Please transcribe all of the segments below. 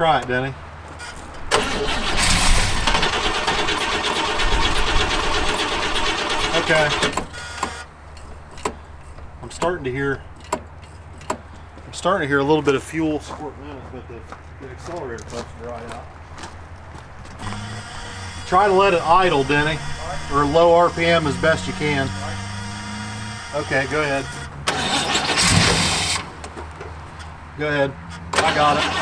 try it, Denny. Okay. I'm starting to hear a little bit of fuel squirting in, but the accelerator pump's dried out. Try to let it idle, Denny, or low RPM as best you can. Okay, go ahead. Go ahead. I got it.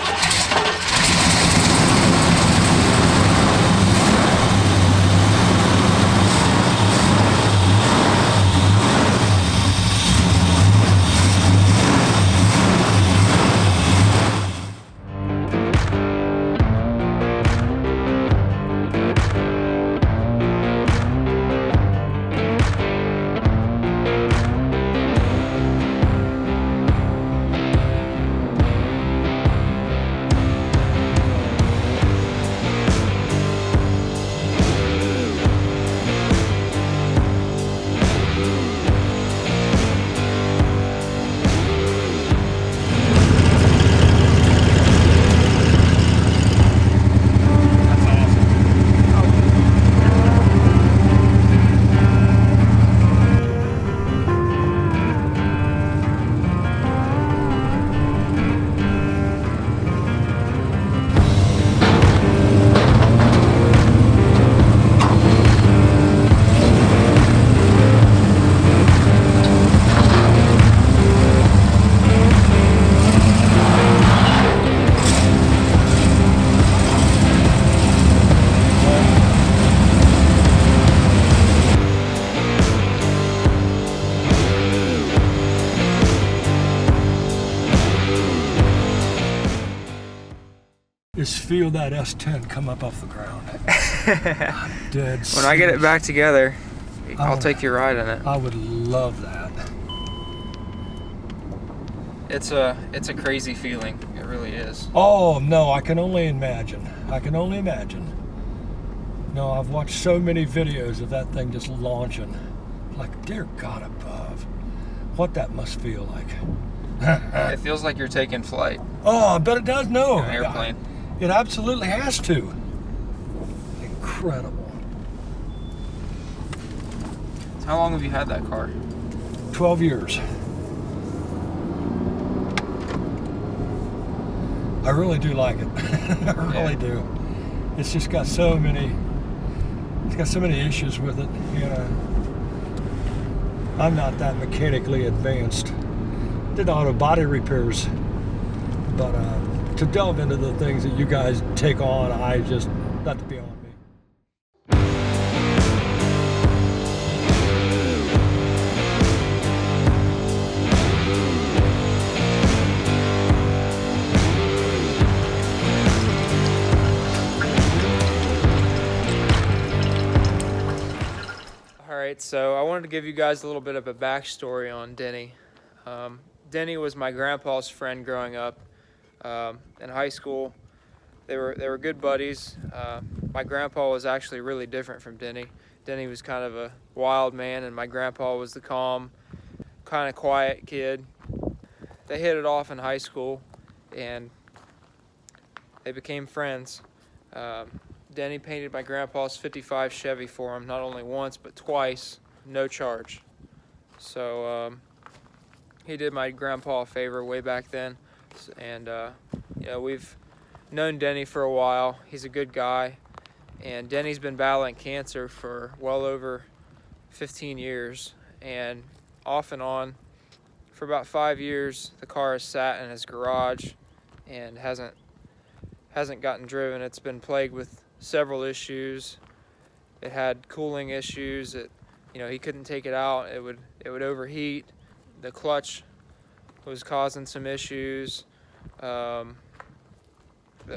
Just feel that S10 come up off the ground. I'm dead When I get it back together, I'll take your ride in it. I would love that. It's a crazy feeling. It really is. Oh no, I can only imagine. I can only imagine. No, I've watched so many videos of that thing just launching. Like, dear God above, what that must feel like. It feels like you're taking flight. Oh, I bet it does. No, An airplane. It absolutely has to. Incredible. So how long have you had that car? 12 years. I really do like it. I really do. It's just got so many. It's got so many issues with it. You know, I'm not that mechanically advanced. Did auto body repairs, but to delve into the things that you guys take on, I just, that's beyond me. All right, so I wanted to give you guys a little bit of a backstory on Denny. Denny was my grandpa's friend growing up. In high school, they were good buddies. My grandpa was actually really different from Denny. Denny was kind of a wild man, and my grandpa was the calm, kind of quiet kid. They hit it off in high school, and they became friends. Denny painted my grandpa's 55 Chevy for him, not only once, but twice, no charge. So he did my grandpa a favor way back then. And you know, we've known Denny for a while. He's a good guy, and Denny's been battling cancer for well over 15 years, and off and on for about 5 years the car has sat in his garage and hasn't gotten driven. It's been plagued with several issues. It had cooling issues. He couldn't take it out. It would overheat. The clutch was causing some issues. The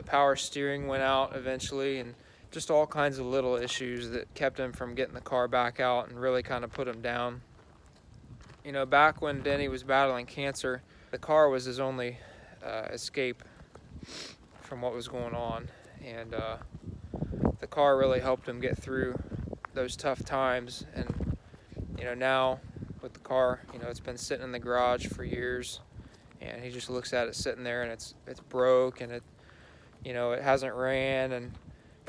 power steering went out eventually, and just all kinds of little issues that kept him from getting the car back out and really kind of put him down. You know, back when Denny was battling cancer, the car was his only escape from what was going on, and the car really helped him get through those tough times. And now with the car, it's been sitting in the garage for years, and he just looks at it sitting there, and it's broke, and it you know, it hasn't ran and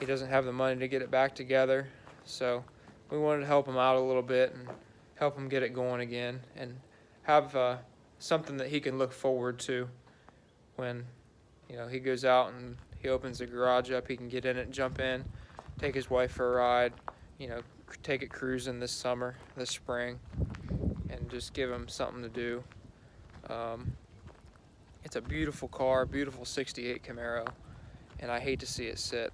he doesn't have the money to get it back together. So we wanted to help him out a little bit and help him get it going again and have something that he can look forward to when, you know, he goes out and he opens the garage up. He can get in it and jump in, take his wife for a ride, you know, take it cruising this summer, this spring, and just give him something to do. It's a beautiful car, beautiful 68 Camaro, and I hate to see it sit.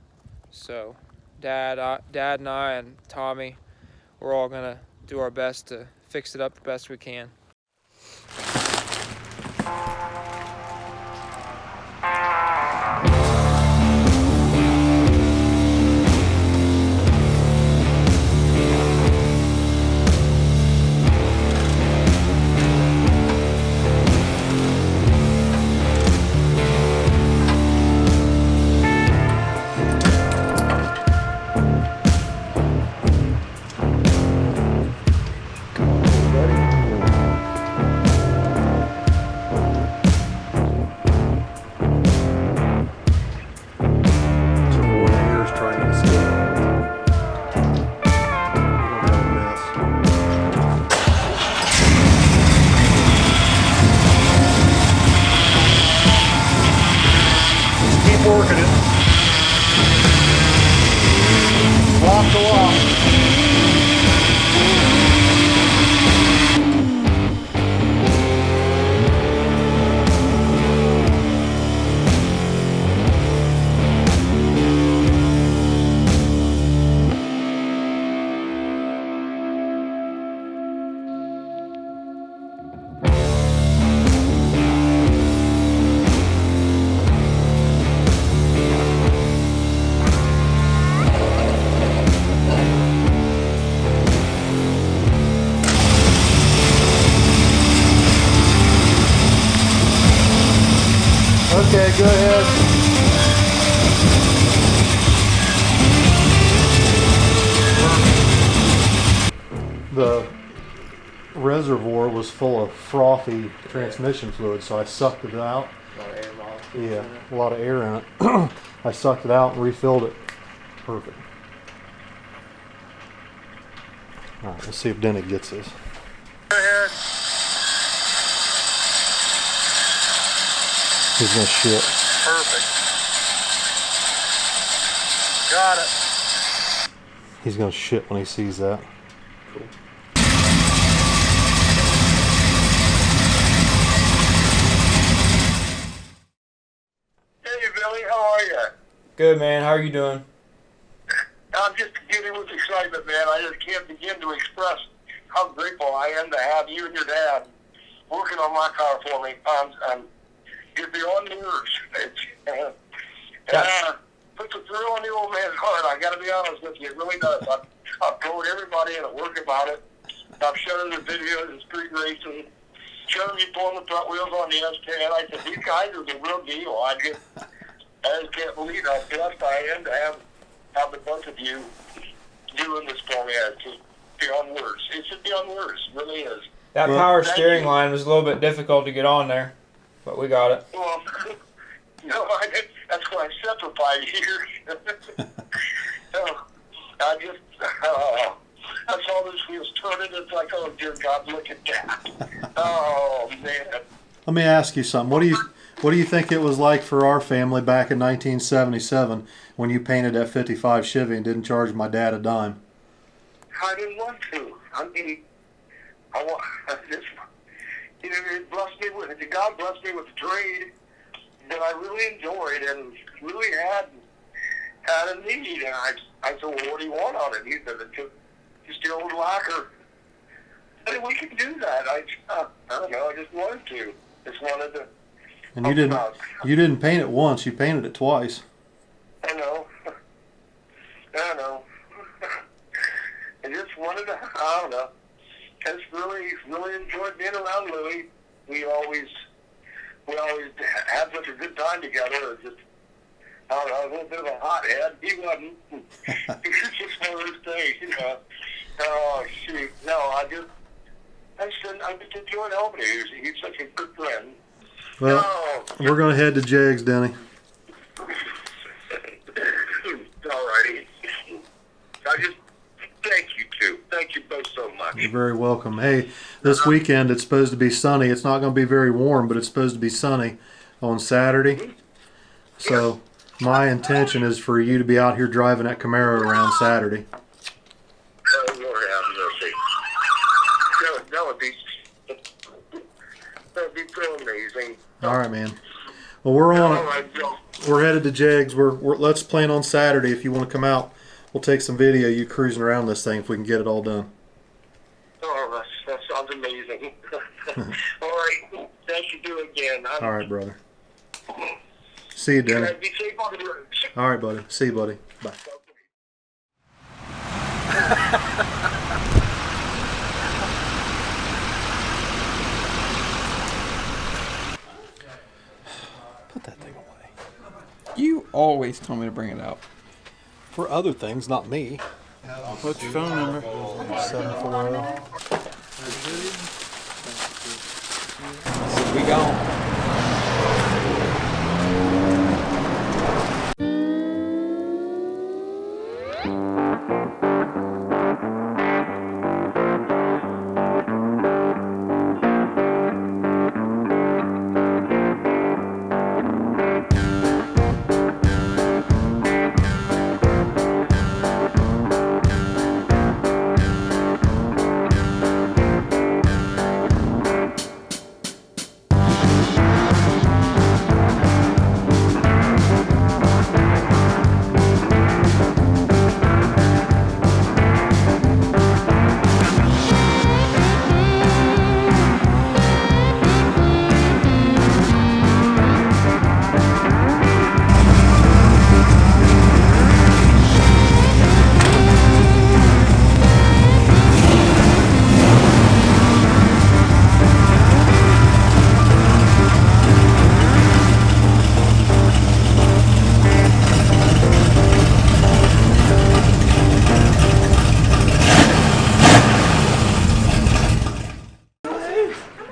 So Dad and I and Tommy, we're all gonna do our best to fix it up the best we can. Working it. Block to lock. Okay, go ahead. The reservoir was full of frothy transmission fluid, so I sucked it out. A lot of air molecules. Yeah, a lot of air in it. I sucked it out and refilled it. Perfect. All right, let's see if Denny gets this. Go ahead. He's gonna shit. Perfect. Got it. He's gonna shit when he sees that. Cool. Hey Billy, how are you? Good, man. How are you doing? I'm just giddy with excitement, man. I just can't begin to express how grateful I am to have you and your dad working on my car for me. You're beyond nerves. Puts a thrill on the old man's heart. I got to be honest with you, it really does. I've told everybody at work about it. I've shown them the videos of street racing, shown me pulling the front wheels on the S10. I said, these guys are the real deal. I just can't believe how blessed I am to have the bunch of you doing this for me. It's just beyond words. It's just beyond words. It really is. That power steering line was a little bit difficult to get on there, but we got it. Well, that's why I simplified here. So, I just, I saw this wheels turning. It's like, oh, dear God, look at that. Oh, man. Let me ask you something. What do you think it was like for our family back in 1977 when you painted that 55 Chevy and didn't charge my dad a dime? I didn't want to. I mean, it blessed me with it. God blessed me with a trade that I really enjoyed and really had a need. And I said, well, what do you want on it? He said, just the old lacquer. I said, we can do that. I don't know. I just wanted to. Just wanted to. And you didn't paint it once. You painted it twice. I know. I know. I just wanted to. I don't know. I just really enjoyed being around Louie. We always had such a good time together. It was just, I don't know, a little bit of a hothead. He wasn't. He was just one of those things, you know. Oh, shoot. No, I just enjoyed helping him. He's such a good friend. Well, we're going to head to Jags, Denny. both so much. You're very welcome. Hey, this weekend it's supposed to be sunny. It's not going to be very warm, but it's supposed to be sunny on Saturday. So my intention is for you to be out here driving that Camaro around Saturday. Oh, Lord have mercy. That would be so amazing. All right, man. Well, we're on All it. right, Bill. We're headed to Jegs. Let's plan on Saturday. If you want to come out, we'll take some video you cruising around this thing if we can get it all done. Oh, that sounds amazing. All right. Thank you again. All right, brother. See you, Denny. Be safe on the road. All right, buddy. See you, buddy. Bye. Put that thing away. You always tell me to bring it out. For other things, not me. What's your phone number? 740. We gone.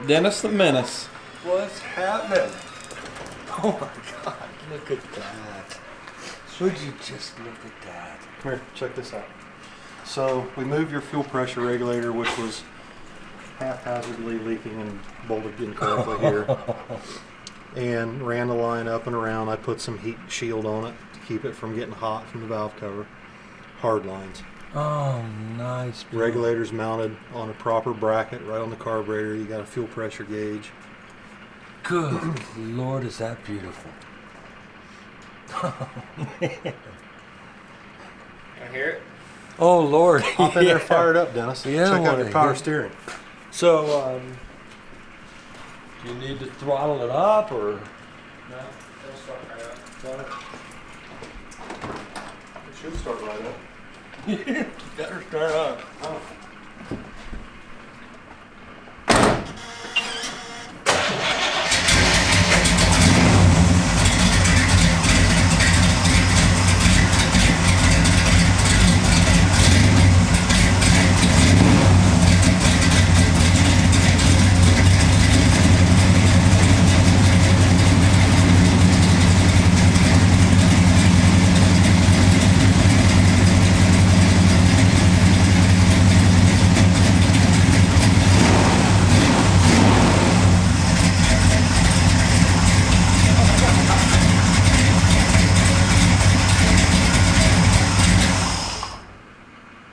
Dennis the Menace. What's happening? Oh my God, look at that. Would you just look at that? Come here, check this out. So we moved your fuel pressure regulator, which was haphazardly leaking and bolted incorrectly here, and ran the line up and around. I put some heat shield on it to keep it from getting hot from the valve cover. Hard lines. Oh, nice. Bill. Regulator's mounted on a proper bracket right on the carburetor. You got a fuel pressure gauge. Good Lord, is that beautiful. I hear it. Oh Lord. Hop in there, fire it up, Dennis. Yeah, Check out I your power wanna steering. So, do you need to throttle it up or? No, it'll start right up. It should start right up. Better start up. Oh.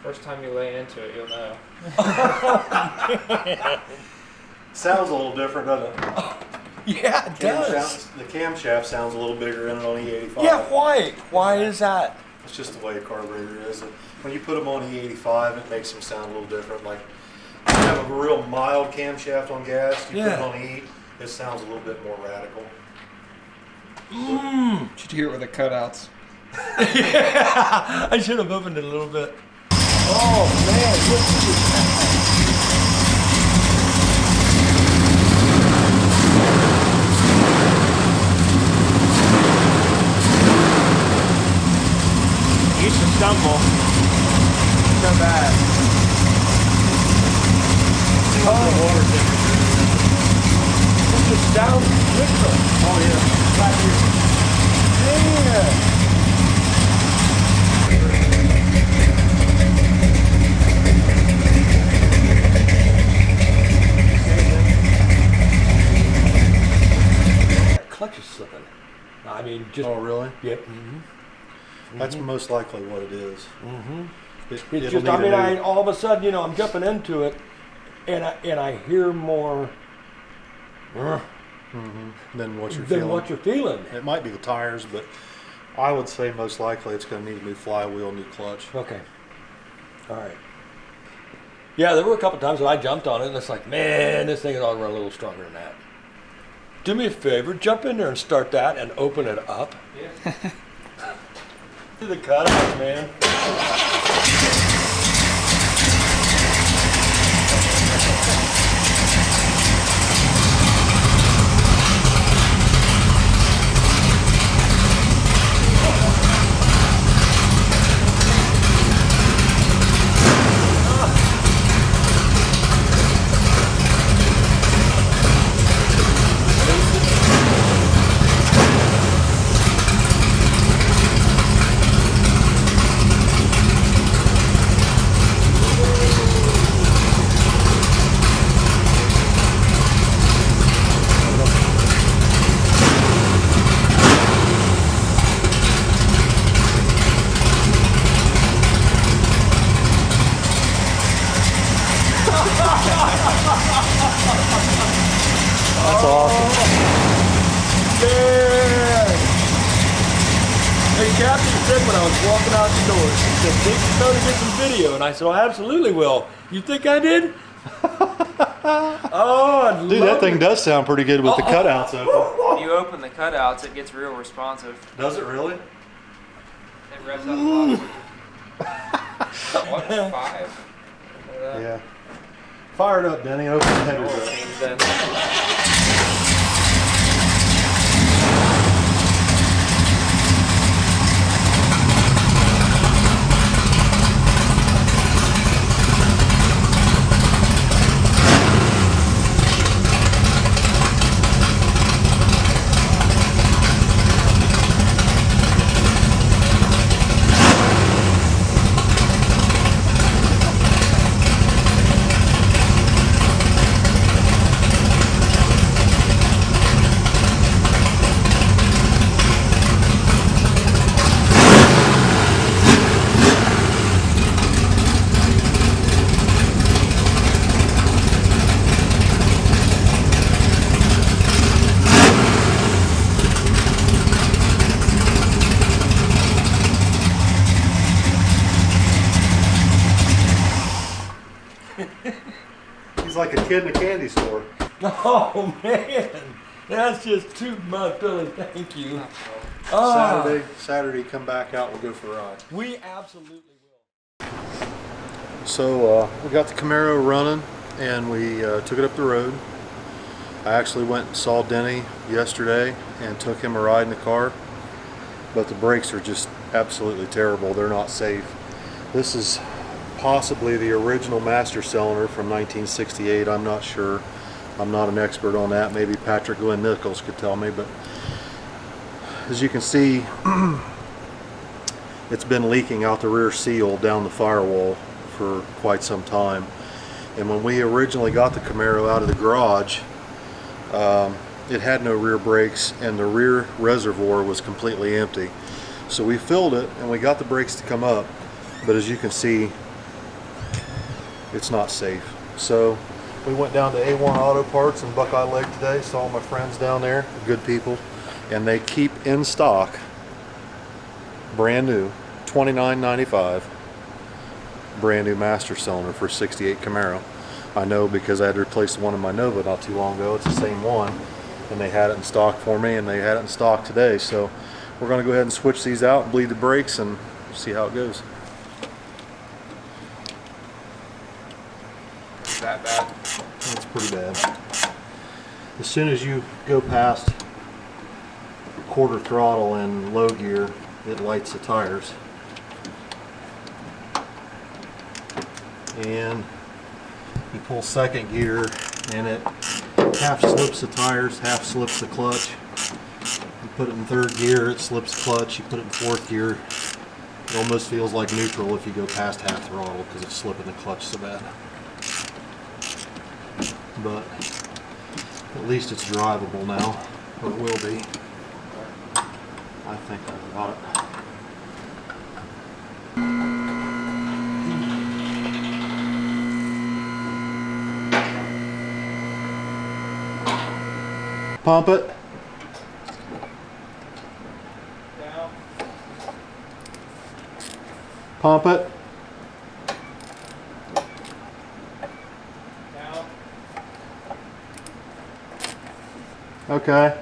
First time you lay into it, you'll know. Sounds a little different, doesn't it? Yeah, it does. The camshaft sounds a little bigger in it on E85. Yeah, why? Why is that? It's just the way a carburetor is. When you put them on E85, it makes them sound a little different. Like, if you have a real mild camshaft on gas, you put it on E, it sounds a little bit more radical. Did you hear it with the cutouts? Yeah, I should have opened it a little bit. Oh man, look at Used to stumble. So bad. water temperature. Look at down quicker. Oh yeah. Right here. Man. I mean, just Oh, really? yeah. That's most likely what it is. It's It'll just, need I a mean, new- all of a sudden, you know, I'm jumping into it, and I hear more Then what you're than feeling. what you're feeling. It might be the tires, but I would say most likely it's going to need a new flywheel, new clutch. Okay. All right. Yeah, there were a couple times when I jumped on it, and it's like, man, this thing ought to run a little stronger than that. Do me a favor, jump in there and start that and open it up. Yeah. Do the cutouts, man. That's awesome. Yeah. Hey, Captain said when I was walking out the door, he said, "Take the phone and get some video." And I said, "I absolutely will." You think I did? Oh, I'd Dude, love that thing it. does sound pretty good with the cutouts open. If you open the cutouts, it gets real responsive. Does it really? It revs up a lot. What, 5? Yeah. Fire it up, Denny. Open the headers up. Change that. He's like a kid in a candy store. Oh man, that's just too much, Billy. Thank you. Oh, Saturday, come back out. We'll go for a ride. we absolutely will. So we got the Camaro running, and we took it up the road. I actually went and saw Denny yesterday and took him a ride in the car, but the brakes are just absolutely terrible. They're not safe. This is possibly the original master cylinder from 1968. I'm not sure. I'm not an expert on that. Maybe Patrick Glenn Nichols could tell me, but as you can see, it's been leaking out the rear seal down the firewall for quite some time. And when we originally got the Camaro out of the garage, it had no rear brakes and the rear reservoir was completely empty. So we filled it and we got the brakes to come up, but as you can see, it's not safe. So we went down to A1 Auto Parts in Buckeye Lake today, saw my friends down there, good people, and they keep in stock, brand new, $29.95, brand new master cylinder for 68 Camaro. I know because I had to replace one in my Nova not too long ago. It's the same one, and they had it in stock for me, and they had it in stock today. So we're going to go ahead and switch these out and bleed the brakes and see how it goes. Is that bad? That's pretty bad. As soon as you go past quarter throttle and low gear, it lights the tires. And you pull second gear and it half slips the tires, half slips the clutch. You put it in third gear, it slips clutch. You put it in fourth gear, it almost feels like neutral if you go past half throttle because it's slipping the clutch so bad. But at least it's drivable now, or it will be. I think I got it. Pump it. Down. Pump it. Down. Okay.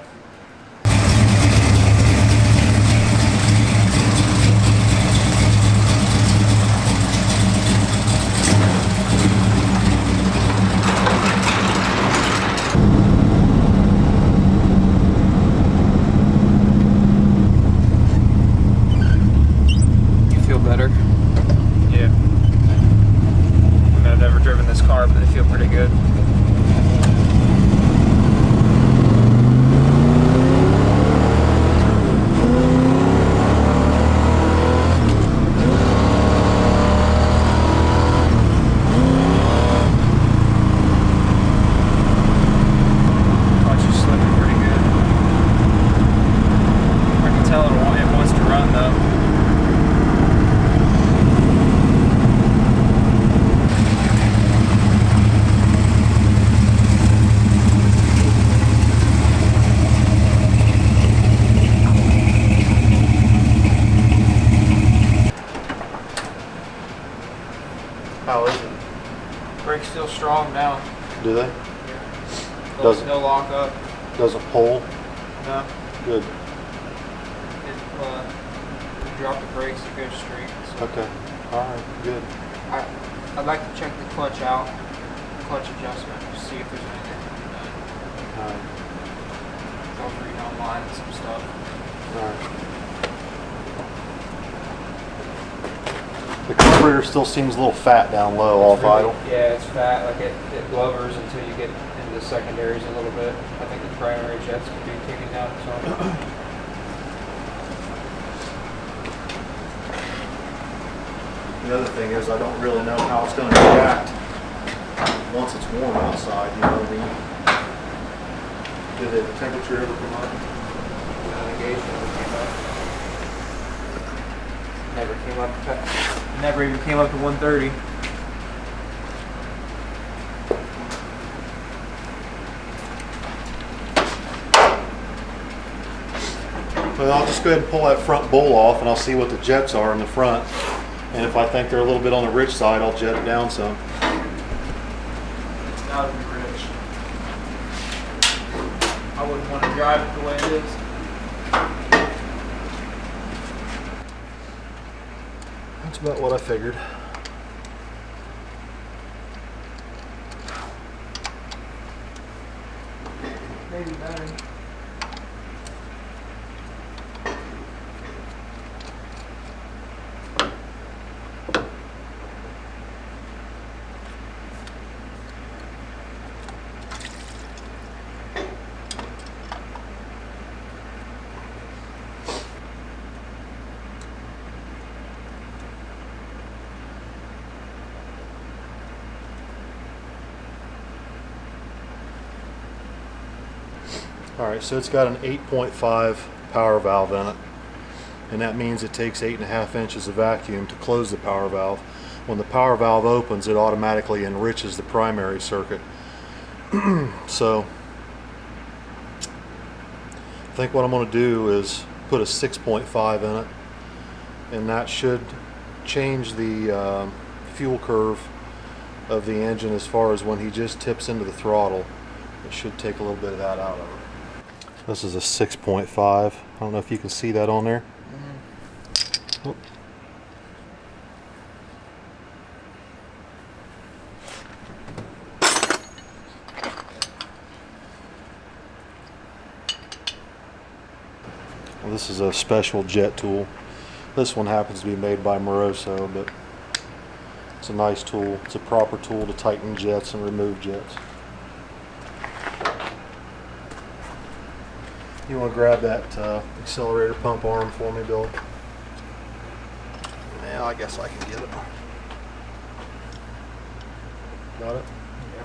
Better. Yeah. I mean, I've never driven this car, but they feel pretty good. Clutch is slipping pretty good. I can tell it wants to run though. How is it? Brakes feel strong now. Do they? There's no lock up. Doesn't pull? No. Good. It, you drop the brakes, it goes straight. So Okay. Alright, good. I'd like to check the clutch out, clutch adjustment, to see if there's anything to be done. Alright. I was reading online and some stuff. Alright. The carburetor still seems a little fat down low off idle. Yeah, it's fat. Like it lowers until you get into the secondaries a little bit. I think the primary jets could be taken down some. The other thing is I don't really know how it's going to react once it's warm outside, you know what I mean? Did the temperature ever come up? The gauge never came up. Never even came up to 130. Well, I'll just go ahead and pull that front bowl off and I'll see what the jets are in the front. And if I think they're a little bit on the rich side, I'll jet it down some. It's gotta be rich. I wouldn't want to drive it the way it is. That's about what I figured. Maybe better. Alright, so it's got an 8.5 power valve in it. And that means it takes 8.5 inches of vacuum to close the power valve. When the power valve opens, it automatically enriches the primary circuit. So, I think what I'm going to do is put a 6.5 in it. And that should change the fuel curve of the engine as far as when he just tips into the throttle. It should take a little bit of that out of it. This is a 6.5. I don't know if you can see that on there. Oh. Well, this is a special jet tool. This one happens to be made by Moroso, but it's a nice tool. It's a proper tool to tighten jets and remove jets. You want to grab that accelerator pump arm for me, Bill? Yeah, I guess I can get it. Got it? Yeah.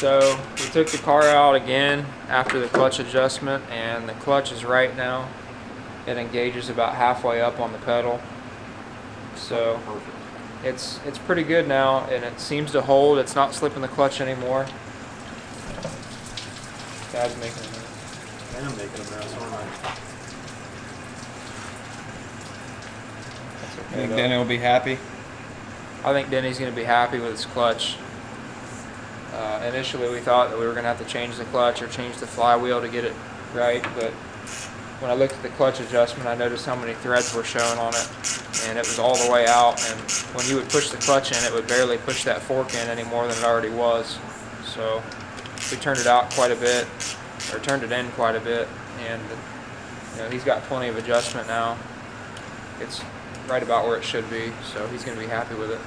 So we took the car out again after the clutch adjustment, and the clutch is right now. It engages about halfway up on the pedal. So it's pretty good now, and it seems to hold. It's not slipping the clutch anymore. Dad's making a mess. I am making a mess, aren't I? That's I okay, think though. Denny will be happy. I think Denny's going to be happy with his clutch. Initially we thought that we were going to have to change the clutch or change the flywheel to get it right, but when I looked at the clutch adjustment, I noticed how many threads were showing on it, and it was all the way out, and when you would push the clutch in, it would barely push that fork in any more than it already was. So we turned it out quite a bit, or turned it in quite a bit, and he's got plenty of adjustment now. It's right about where it should be, so he's going to be happy with it.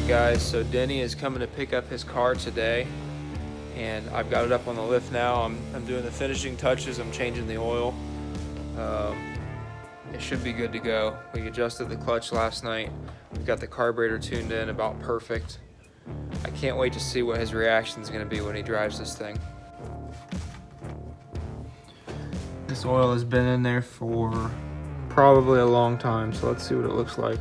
Guys, so Denny is coming to pick up his car today, and I've got it up on the lift now. I'm doing the finishing touches. I'm changing the oil. It should be good to go. We adjusted the clutch last night. We've got the carburetor tuned in about perfect. I can't wait to see what his reaction is going to be when he drives this thing. This oil has been in there for probably a long time, so let's see what it looks like.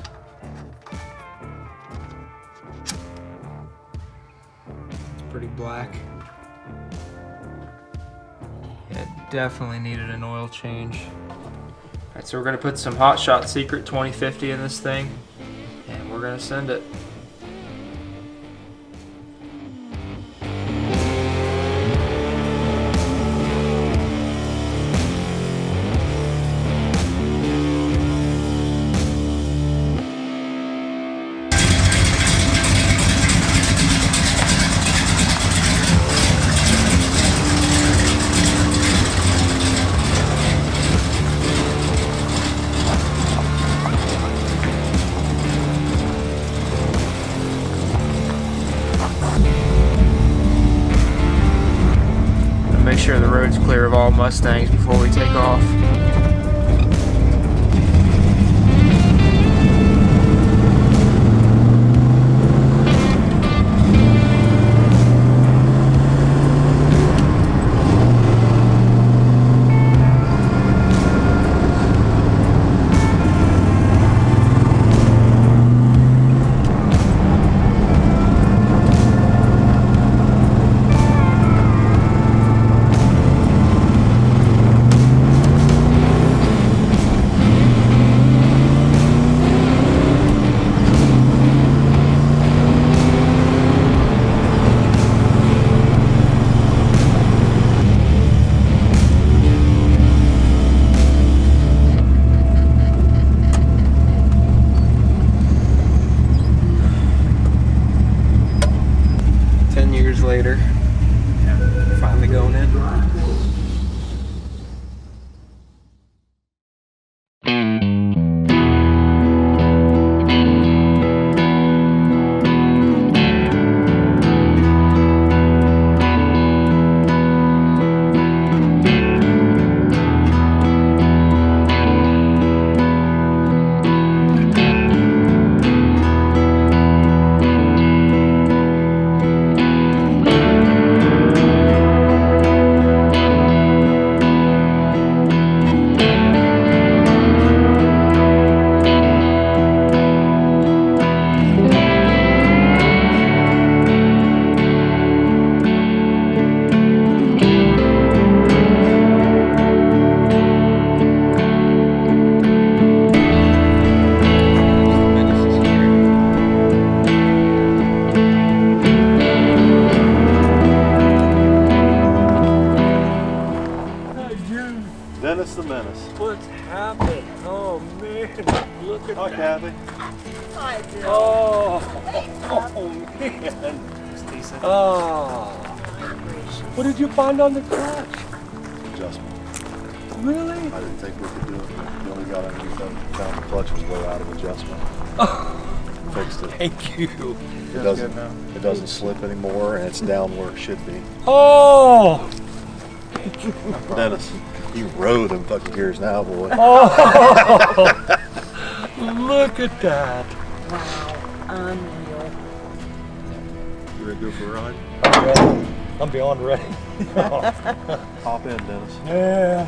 Pretty black. It definitely needed an oil change. Alright, so we're going to put some Hot Shot Skreecret 2050 in this thing, and we're going to send it. Make sure the road's clear of all Mustangs before we take off. Dennis the Menace. What's happened? Oh man, look at Hi, that. Kathy. Hi, Bill. Oh man. Oh. What did you find on the clutch? Adjustment. Really? I didn't think we could do it. When we got underneath and found the clutch was way out of adjustment. Fixed it. Thank you. It doesn't slip anymore, and it's down where it should be. Oh. Dennis, you row them fucking gears now, boy. Oh. Look at that. Wow, unreal. You ready to go for a ride? I'm ready. I'm beyond ready. Hop in, Dennis. Yeah.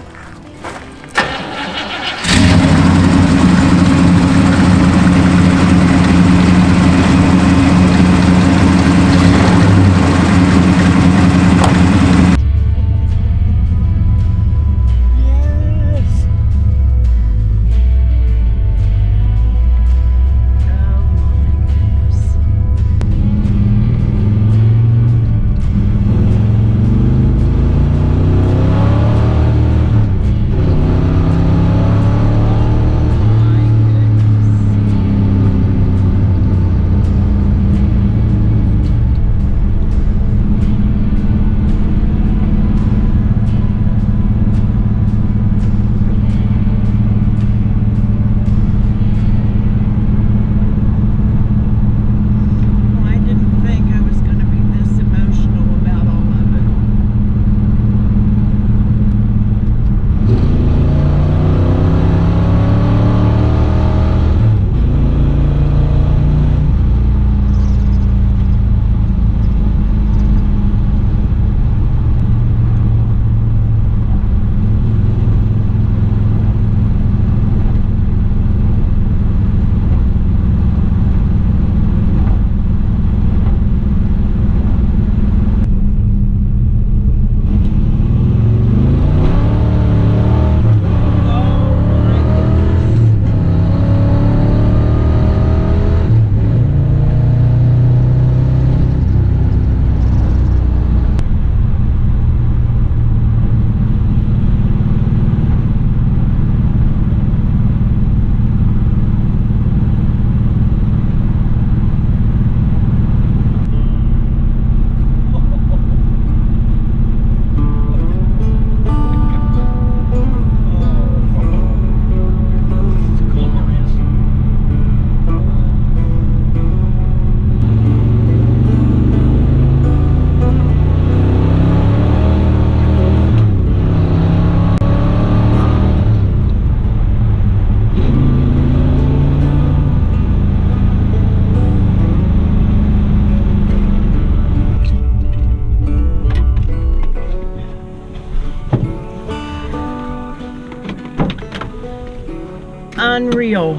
Unreal.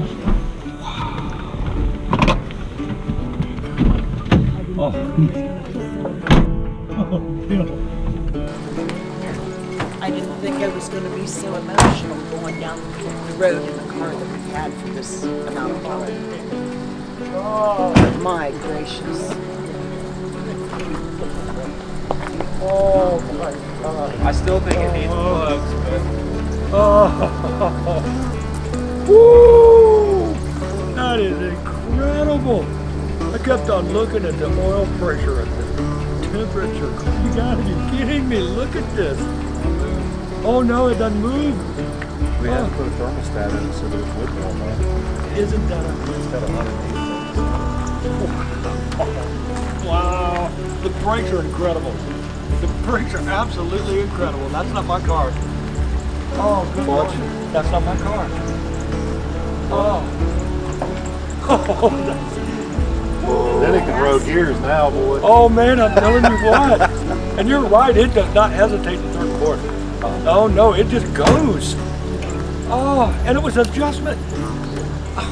Oh. I didn't think I was going to be so emotional going down the road in the car that we've had for this amount of time. Oh, my gracious. Oh my God. I still think it needs plugs, but Oh. Woo! That is incredible. I kept on looking at the oil pressure and the temperature. You gotta be kidding me. Look at this. Oh no, it doesn't move. We had to put a thermostat in it so that it would warm up. Isn't that It's got 180 wow. The brakes are incredible. The brakes are absolutely incredible. That's not my car. Oh, good Clutch. Lord. That's not my car. Oh. Then it can row gears now, boy. Oh man, I'm telling you what. And you're right, it does not hesitate to turn quarter. Oh no, it just goes. Oh, and it was adjustment. Oh,